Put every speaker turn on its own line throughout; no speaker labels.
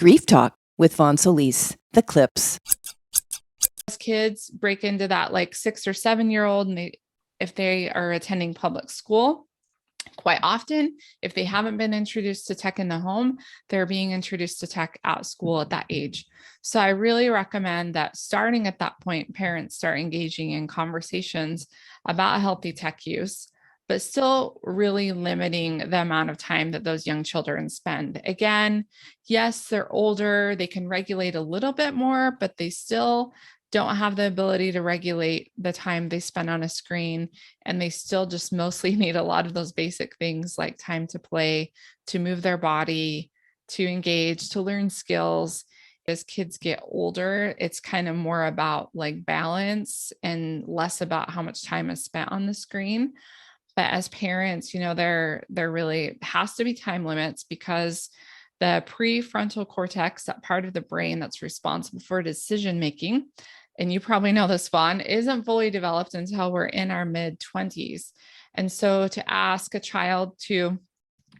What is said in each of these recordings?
Grief Talk with Von Solis, the clips.
As kids break into that like 6 or 7 year old, and if they are attending public school, quite often, if they haven't been introduced to tech in the home, they're being introduced to tech at school at that age. So I really recommend that starting at that point, parents start engaging in conversations about healthy tech use, but still really limiting the amount of time that those young children spend. Again, yes, they're older, they can regulate a little bit more, but they still don't have the ability to regulate the time they spend on a screen. And they still just mostly need a lot of those basic things like time to play, to move their body, to engage, to learn skills. As kids get older, it's kind of more about like balance and less about how much time is spent on the screen. But as parents, there really has to be time limits, because the prefrontal cortex, that part of the brain that's responsible for decision making, and you probably know this, Vaughn, isn't fully developed until we're in our mid-20s. And so to ask a child to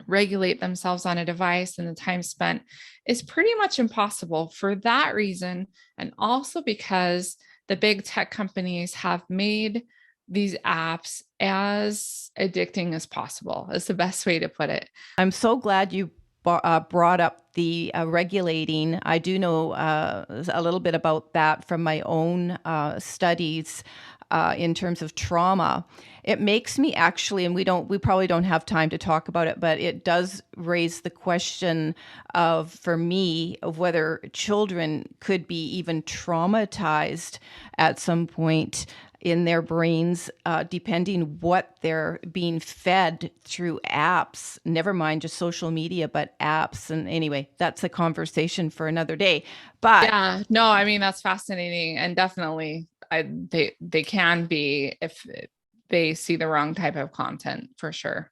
regulate themselves on a device and the time spent is pretty much impossible for that reason. And also because the big tech companies have made these apps as addicting as possible, is the best way to put it.
I'm so glad you brought up the regulating. I do know a little bit about that from my own studies in terms of trauma. It makes me actually, and we probably don't have time to talk about it, but it does raise the question of, for me, of whether children could be even traumatized at some point in their brains, depending what they're being fed through apps, never mind just social media, but apps. And anyway, that's a conversation for another day. But
yeah, no, I mean, that's fascinating. And definitely they can be if they see the wrong type of content, for sure.